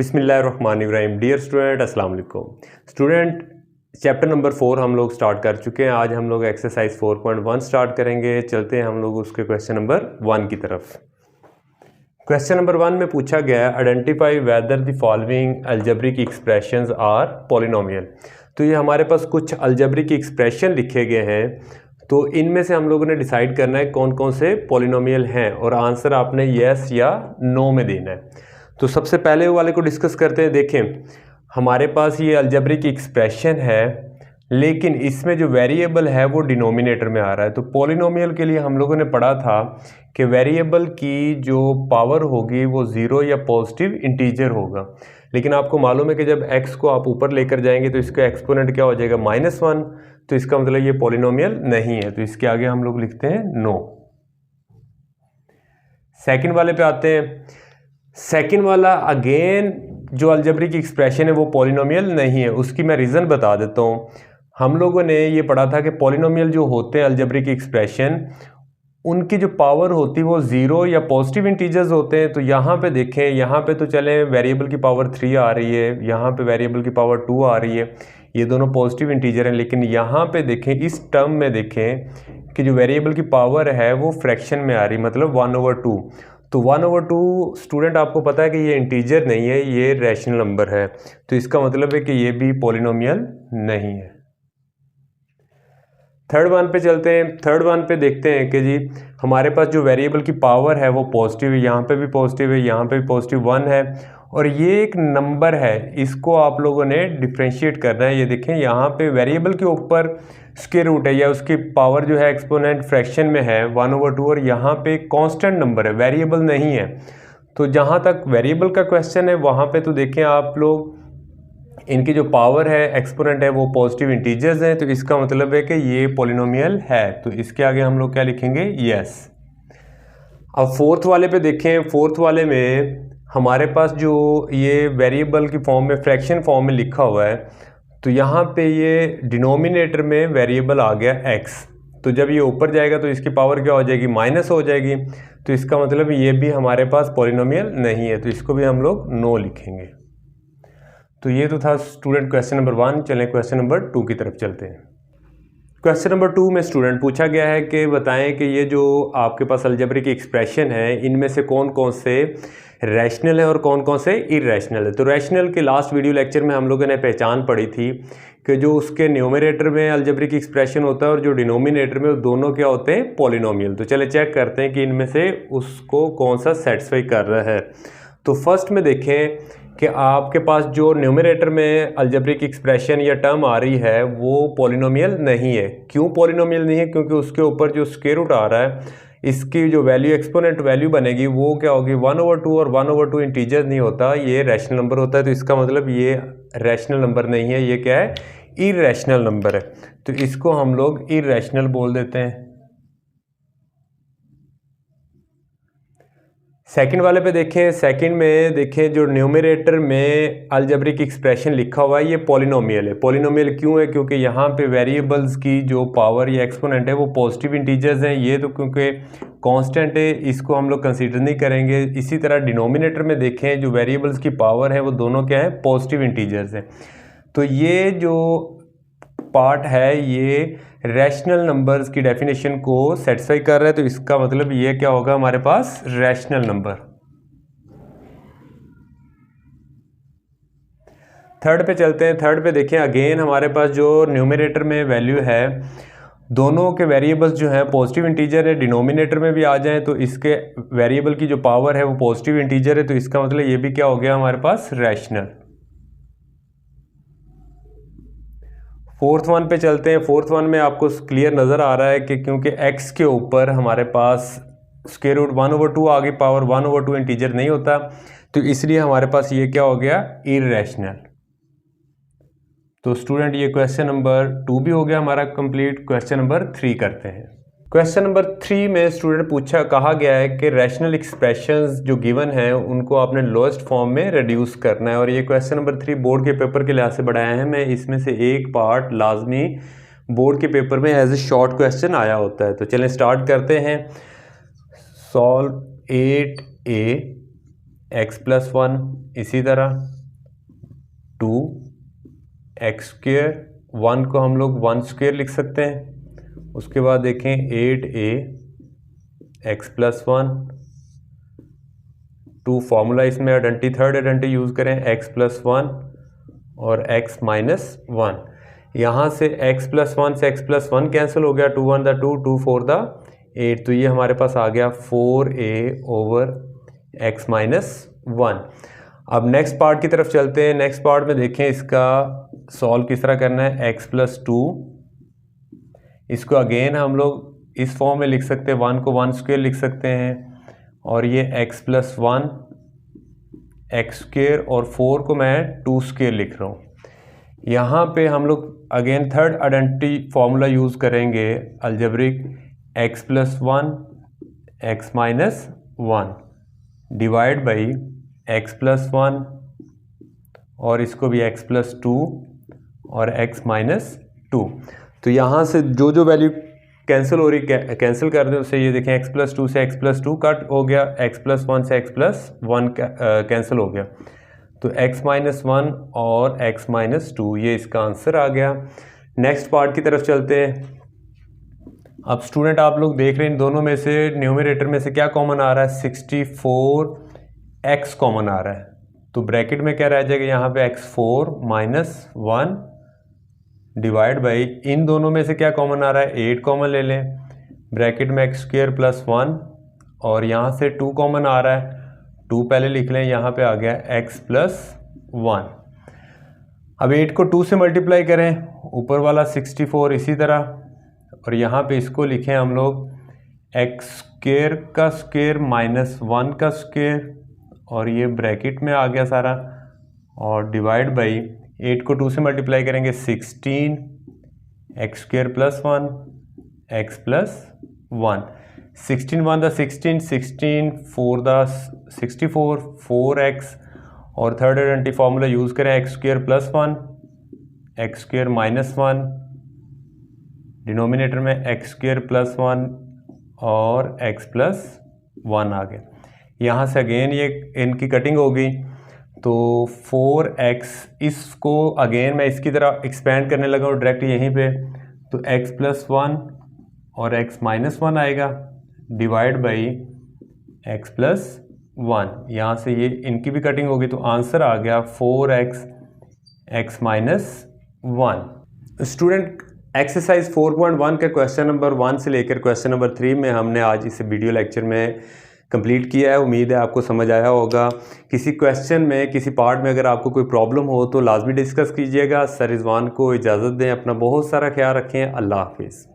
बिस्मिल्लाहिर्रहमानिर्रहीम। Dear student, अस्सलाम वालेकुम। स्टूडेंट, चैप्टर नंबर 4 हम लोग स्टार्ट कर चुके हैं। आज हम लोग एक्सरसाइज 4.1 स्टार्ट करेंगे। चलते हैं हम लोग उसके क्वेश्चन नंबर 1 की तरफ। क्वेश्चन नंबर 1 में पूछा गया है identify whether the following algebraic expressions are polynomial. तो ये हमारे पास कुछ अलजेब्रिक एक्सप्रेशन लिखे गए हैं, तो इनमें से हम लोगों ने डिसाइड करना है कौन कौन से पॉलिनोमियल हैं और आंसर आपने येस या नो में देना है। तो सबसे पहले वाले को डिस्कस करते हैं। देखें, हमारे पास ये अलजेब्रिक एक्सप्रेशन है, लेकिन इसमें जो वेरिएबल है वो डिनोमिनेटर में आ रहा है। तो पॉलिनोमियल के लिए हम लोगों ने पढ़ा था कि वेरिएबल की जो पावर होगी वो ज़ीरो या पॉजिटिव इंटीजर होगा, लेकिन आपको मालूम है कि जब x को आप ऊपर लेकर जाएंगे तो इसका एक्सपोनेंट क्या हो जाएगा, -1। तो इसका मतलब ये पॉलिनोमियल नहीं है, तो इसके आगे हम लोग लिखते हैं नो। सेकंड वाले पे आते हैं। सेकंड वाला अगेन जो अलजेब्रिक एक्सप्रेशन है वो पॉलिनोमियल नहीं है। उसकी मैं रीज़न बता देता हूँ। हम लोगों ने ये पढ़ा था कि पॉलिनोमियल जो होते हैं अलजेब्रिक एक्सप्रेशन, उनकी जो पावर होती है वो ज़ीरो या पॉजिटिव इंटीजर्स होते हैं। तो यहाँ पे देखें, यहाँ पे तो चले वेरिएबल की पावर 3 आ रही है, यहाँ पे वेरिएबल की पावर 2 आ रही है, ये दोनों पॉजिटिव इंटीजर हैं। लेकिन यहाँ पे देखें, इस टर्म में देखें कि जो वेरिएबल की पावर है वो फ्रैक्शन में आ रही, मतलब 1/2। तो 1/2 स्टूडेंट आपको पता है कि ये इंटीजर नहीं है, ये रैशनल नंबर है। तो इसका मतलब है कि ये भी पॉलिनोमियल नहीं है। थर्ड वन पे चलते हैं। थर्ड वन पे देखते हैं कि जी हमारे पास जो वेरिएबल की पावर है वो पॉजिटिव है, यहाँ पे भी पॉजिटिव है, यहाँ पे भी पॉजिटिव 1 है, और ये एक नंबर है। इसको आप लोगों ने डिफ्रेंशिएट करना है। ये देखें, यहाँ पे वेरिएबल के ऊपर स्क्वायर रूट है या उसकी पावर जो है एक्सपोनेंट फ्रैक्शन में है 1/2, और यहाँ पे कांस्टेंट नंबर है, वेरिएबल नहीं है। तो जहाँ तक वेरिएबल का क्वेश्चन है वहाँ पे तो देखें आप लोग, इनकी जो पावर है एक्सपोनेंट है वो पॉजिटिव इंटीजर्स हैं। तो इसका मतलब है कि ये पॉलिनोमियल है। तो इसके आगे हम लोग क्या लिखेंगे, यस। अब फोर्थ वाले पे देखें। फोर्थ वाले में हमारे पास जो ये वेरिएबल की फॉर्म में, फ्रैक्शन फॉर्म में लिखा हुआ है, तो यहाँ पे ये डिनोमिनेटर में वेरिएबल आ गया x। तो जब ये ऊपर जाएगा तो इसकी पावर क्या हो जाएगी, माइनस हो जाएगी। तो इसका मतलब ये भी हमारे पास पॉलिनोमियल नहीं है, तो इसको भी हम लोग नो लिखेंगे। तो ये तो था स्टूडेंट क्वेश्चन नंबर 1। चलें क्वेश्चन नंबर 2 की तरफ चलते हैं। क्वेश्चन नंबर 2 में स्टूडेंट पूछा गया है कि बताएं कि ये जो आपके पास अलजेब्रिक एक्सप्रेशन है, इनमें से कौन कौन से रैशनल है और कौन कौन से इरेशनल है। तो रैशनल के लास्ट वीडियो लेक्चर में हम लोगों ने पहचान पढ़ी थी कि जो उसके न्यूमरेटर में अलजेब्रिक एक्सप्रेशन होता है और जो डिनोमिनेटर में, वो दोनों क्या होते हैं, पॉलिनोमियल। तो चले चेक करते हैं कि इनमें से उसको कौन सा सेटिस्फाई कर रहा है। तो फर्स्ट में देखें कि आपके पास जो न्यूमरेटर में अलजेब्रिक एक्सप्रेशन या टर्म आ रही है वो पॉलिनोमियल नहीं है। क्यों पॉलिनोमियल नहीं है? क्योंकि उसके ऊपर जो स्क्वायर रूट आ रहा है, इसकी जो वैल्यू, एक्सपोनेंट वैल्यू बनेगी, वो क्या होगी, 1/2, और 1/2 इंटीजर नहीं होता, ये रैशनल नंबर होता है। तो इसका मतलब ये रैशनल नंबर नहीं है, ये क्या है, इरेशनल नंबर है। तो इसको हम लोग इरेशनल बोल देते हैं। सेकंड वाले पे देखें। सेकंड में देखें, जो न्यूमरेटर में अलजेब्रिक एक्सप्रेशन लिखा हुआ है ये पॉलिनोमियल है। पॉलिनोमियल क्यों है? क्योंकि यहाँ पे वेरिएबल्स की जो पावर या एक्सपोनेंट है वो पॉजिटिव इंटीजर्स हैं। ये तो क्योंकि कांस्टेंट है, इसको हम लोग कंसीडर नहीं करेंगे। इसी तरह डिनोमिनेटर में देखें, जो वेरिएबल्स की पावर है वो दोनों क्या है, पॉजिटिव इंटीजर्स हैं। तो ये जो पार्ट है ये रैशनल नंबर्स की डेफिनेशन को सेटिस्फाई कर रहा है। तो इसका मतलब ये क्या होगा, हमारे पास रैशनल नंबर। थर्ड पे चलते हैं। थर्ड पे देखें, अगेन हमारे पास जो न्यूमरेटर में वैल्यू है, दोनों के वेरिएबल्स जो हैं पॉजिटिव इंटीजर है। डिनोमिनेटर में भी आ जाएं तो इसके वेरिएबल की जो पावर है वो पॉजिटिव इंटीजर है। तो इसका मतलब ये भी क्या हो गया, हमारे पास रैशनल। फोर्थ वन पे चलते हैं। फोर्थ वन में आपको क्लियर नज़र आ रहा है कि क्योंकि x के ऊपर हमारे पास स्क्वायर रूट 1/2 आ गई, पावर 1/2 इंटीजर नहीं होता, तो इसलिए हमारे पास ये क्या हो गया, इरेशनल। तो स्टूडेंट ये क्वेश्चन नंबर 2 भी हो गया हमारा कंप्लीट। क्वेश्चन नंबर 3 करते हैं। क्वेश्चन नंबर 3 में स्टूडेंट कहा गया है कि रैशनल एक्सप्रेशंस जो गिवन हैं उनको आपने लोएस्ट फॉर्म में रिड्यूस करना है। और ये क्वेश्चन नंबर 3 बोर्ड के पेपर के लिहाज से बढ़ाया है मैं। इसमें से एक पार्ट लाजमी बोर्ड के पेपर में एज ए शॉर्ट क्वेश्चन आया होता है। तो चलें स्टार्ट करते हैं। सॉल्व 8A एक्स प्लस 1, इसी तरह 2 एक्स स्क्वेयर, 1 को हम लोग 1 स्क्वेयर लिख सकते हैं। उसके बाद देखें 8a एक्स प्लस 1, 2 फार्मूला इसमें आइडेंटिटी, थर्ड आइडेंटिटी यूज़ करें, एक्स प्लस 1 और एक्स माइनस 1। यहाँ से x प्लस 1 से x प्लस 1 कैंसिल हो गया, 2 1 द 2, 2 4 द 8, तो ये हमारे पास आ गया 4a ओवर x माइनस 1। अब नेक्स्ट पार्ट की तरफ चलते हैं। नेक्स्ट पार्ट में देखें इसका सॉल्व किस तरह करना है। x प्लस 2, इसको अगेन हम लोग इस फॉर्म में लिख सकते हैं, 1 को 1 स्क्वेयर लिख सकते हैं, और ये x प्लस 1 एक्स स्क्वेयर और 4 को मैं 2 स्क्वेयर लिख रहा हूँ। यहाँ पे हम लोग again third identity formula use करेंगे algebraic, x plus 1 x minus 1 divide by x plus 1 और इसको भी x प्लस 2 और x माइनस 2। तो यहाँ से जो जो वैल्यू कैंसिल हो रही, कैंसिल कर दें उससे, ये देखें x प्लस 2 से x प्लस 2 कट हो गया, x प्लस 1 से x प्लस 1 कैंसिल हो गया, तो x माइनस 1 और x माइनस 2, ये इसका आंसर आ गया। नेक्स्ट पार्ट की तरफ चलते हैं। अब स्टूडेंट आप लोग देख रहे हैं इन दोनों में से न्यूमरेटर में से क्या कॉमन आ रहा है, 64x कॉमन आ रहा है, तो ब्रैकेट में क्या रह जाएगा यहाँ पे x4 माइनस 1 डिवाइड बाई, इन दोनों में से क्या कॉमन आ रहा है, 8 कॉमन ले लें, ब्रैकेट में एक्स स्क्वेयर प्लस 1 और यहाँ से 2 कॉमन आ रहा है, 2 पहले लिख लें, यहाँ पे आ गया x प्लस 1। अब 8 को 2 से मल्टीप्लाई करें, ऊपर वाला 64 इसी तरह, और यहाँ पे इसको लिखें हम लोग एक्स स्क्वेयर का स्क्वेयर माइनस 1 का स्क्वेयर, और ये ब्रैकेट में आ गया सारा, और डिवाइड बाई 8 को 2 से मल्टीप्लाई करेंगे, 16 x square plus 1 x plus 1, 16 1 the 16, 16 4 the 64, 4x, और थर्ड आइडेंटिटी फार्मूला यूज़ करें, x square plus 1 x square minus 1, denominator में एक्स स्क्वेयर प्लस 1 और x प्लस 1 आ गया। यहाँ से अगेन ये इनकी कटिंग हो गई, तो 4x, इसको अगेन मैं इसकी तरह एक्सपेंड करने लगा हूँ डायरेक्ट यहीं पे, तो x प्लस 1 और x माइनस 1 आएगा डिवाइड बाई x प्लस 1, यहाँ से ये इनकी भी कटिंग होगी, तो आंसर आ गया 4x x minus 1। Student exercise 4.1 के क्वेश्चन नंबर 1 से लेकर क्वेश्चन नंबर 3 में हमने आज इस वीडियो लेक्चर में कंप्लीट किया है। उम्मीद है आपको समझ आया होगा। किसी क्वेश्चन में, किसी पार्ट में अगर आपको कोई प्रॉब्लम हो तो लाजमी डिस्कस कीजिएगा। सर रिजवान को इजाज़त दें, अपना बहुत सारा ख्याल रखें। अल्लाह हाफिज़।